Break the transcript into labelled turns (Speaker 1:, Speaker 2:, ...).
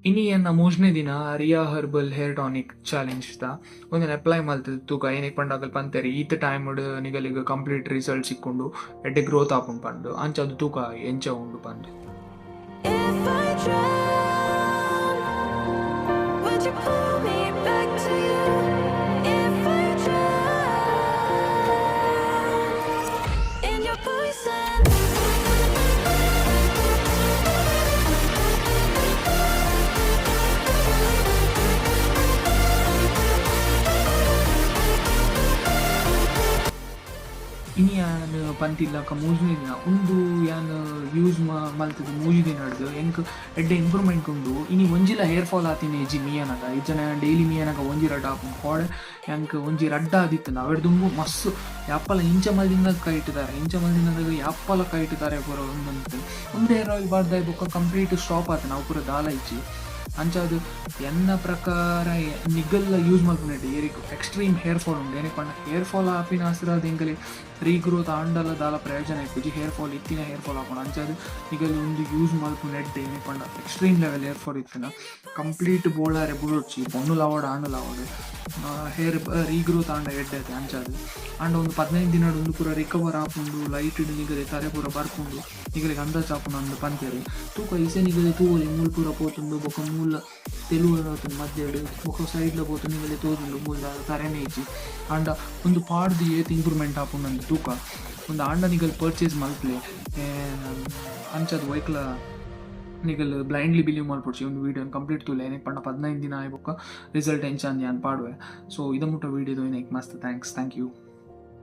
Speaker 1: ಇನಿ ಎನ್ನ ಮೂಜನೇ ದಿನ Riya herbal hair tonic challenge ದ ಒಂದಿನ ಅಪ್ಲೈ ಮಲ್ತದ ತೂಕ ಏನಿಗೆ ಪಂಡಾಗಲ್ ಪಂತೇರಿ ಈತ ಟೈಮ್ ನಿಗಲಿಗ ಕಂಪ್ಲೀಟ್ ರಿಸಲ್ಟ್ ಸಿಕ್ಕೊಂಡು ಎಡ್ಡೆ ಗ್ರೋತ್ ಆಪುಂಡು ಪಂಡು ಅಂಚ ಅದು ತೂಕ ಎಂಚ ಉಂಡು Pandu.
Speaker 2: If I drown, would you pull me back to you? If I drown in your poison.
Speaker 1: ಇನಿ ಯಾನ್ ಪಂತಿಲ್ಲಕ ಮೂಜನೇ ದಿನ ಉಂದು ಯಾನ್ ಯೂಸ್ ಮಲ್ತದ ಮೂಜಿ ದಿನ ಹಿಡ್ದು ಎಂಕ್ ಎಡ್ಡೆ ಇಂಪ್ರೂವ್ಮೆಂಟ್ ಉಂಡು. ಇನಿ ಒಂಜಿಲ ಹೇರ್ ಫಾಲ್ ಆತಿನ ಇಜ್ಜಿ ಮೀಯನಗ ಇಜ್ಜನ ಡೈಲಿ ಮೀಯನಗ ಒಂಜಿ ರಡ್ಡ ಹಾಕೊಂಡು ಕೋಡೆ ಎಂಕ್ ಒಂಜಿ ರಡ್ಡ ಆದಿತ್ತು ಅವಡ್ ದುಂಬು ಮಸ್ಸು ಯಾಪ್ಪಲ ಇಂಚ ಮಲ್ದಿಂದ ಕೈ ಇಟ್ಟಿದ್ದಾರೆ, ಇಂಚ ಮಲ್ದಿಂದ ಯಾಪ್ಪಲ ಕೈ ಇಟ್ಟಿದ್ದಾರೆ ಪೂರ ಒಂದಂತ ಒಂದು ಹೇರ್ ಆಯಿಲ್ ಬಾರ್ದ ಬೊಕ್ಕ ಕಂಪ್ಲೀಟ್ ಸ್ಟಾಪ್ ಆತ ನಾವು ಪೂರ ದಾಲ ಇಚ್ಚಿ ಅಂಚ ಅದು ಎನ್ನ ಪ್ರಕಾರ ನಿಗಲ್ಲ ಯೂಸ್ ಮಾಡ್ಕೊಂಡೆ ಏರಿಗೂ ಎಕ್ಸ್ಟ್ರೀಮ್ ಹೇರ್ ಫಾಲ್ ಉಂಡು ಏನೇ ಪಂಡ ಹೇರ್ ಫಾಲ್ ಆಪಿನ ಹಸಿರ ಅದು ಹೆಂಗಲಿ ರೀಗ್ರೋತ್ ಆಂಡಲ ದಾಲ ಪ್ರಯೋಜನ ಇಪ್ಪುಜಿ ಹೇರ್ ಫಾಲ್ ಇತ್ತಿನ ಹೇರ್ ಫಾಲ್ ಹಾಕೊಂಡು ಅಂಚದು ನಿಗಲ್ ಒಂದು ಯೂಸ್ ಮಾಡ್ಕೊಂಡೆ ಏನೇ ಪಂಡ ಎಕ್ಸ್ಟ್ರೀಮ್ ಲೆವೆಲ್ ಹೇರ್ ಫಾಲ್ ಇತ್ತಿನ ಕಂಪ್ಲೀಟ್ ಬೋಳಾರೆ ಬುಡೊಚ್ಚಿ ಪೊಣ್ಣು ಲಾವೋಡು ಆಂಡು ಲಾವೋಡು ಹೇರ್ ರೀಗ್ರೋತ್ ಆಂಡ ಎಡ್ಡೈತೆ ಅಂಚದು ಆಂಡ ಒಂದು 15 ದಿನ ಒಂದು ಪೂರ ರಿಕವರ್ ಆಪುಂಡು ಲೈಟ್ ನಿಗದೆ ತಲೆ ಪೂರ ಬರ್ಪುಂಡು ನಿಗಲಿಗೆ ಅಂದಾಜು ಆಪುಂಡು ಅಂದು ಪಂತೇರಿ ತೂಕ ಇಸೆ ನಿಗದೆ ತೂವಲಿ ಮೂಲ ಪೂರ ಪೋತುಂಡು ಬೊಕ ಮೂಲ ತೆಲುಗು ಮಧ್ಯಡು ಬೊಕ ಸೈಡ್ಲ ಪೋತು ನಿಗಲೆ ತೋದುಂಡು ಮೂಲ ತರೆನೇ ಇಚ್ಚಿ ಆಂಡ ಒಂದು ಪಾಡ್ದು ಏತ್ ಇಂಪ್ರೂವ್ಮೆಂಟ್ ಆಪುಂಡು ಅಂದು ತೂಕ ಒಂದು ಆಂಡ ನಿಗಲ್ ಪರ್ಚೇಸ್ ಮಲ್ಪಲೆ ಅಂಚದು ವೈಕ್ಲ ನಿಗಲ್ ಬ್ಲೈಂಡ್ಲಿ ಬಿಲೀವ್ ಮಾಡ್ಪಡ್ಸಿ ಒಂದು ವೀಡಿಯೋ ಕಂಪ್ಲೀಟ್ ತುಲೆ ಏನಕ್ಕೆ ಪಂಡ 15 ದಿನ ಆಯ್ಬೊಕ್ಕ ರಿಸಲ್ಟ್ ಎಂಚ ಅಂದು ಯಾನ್ ಪಾಡುವೆ. ಸೊ ಇದ ಮುಟ್ಟ ವೀಡಿಯೋದು ಏನಕ್ಕೆ ಮಸ್ತ್ ಥ್ಯಾಂಕ್ ಯು.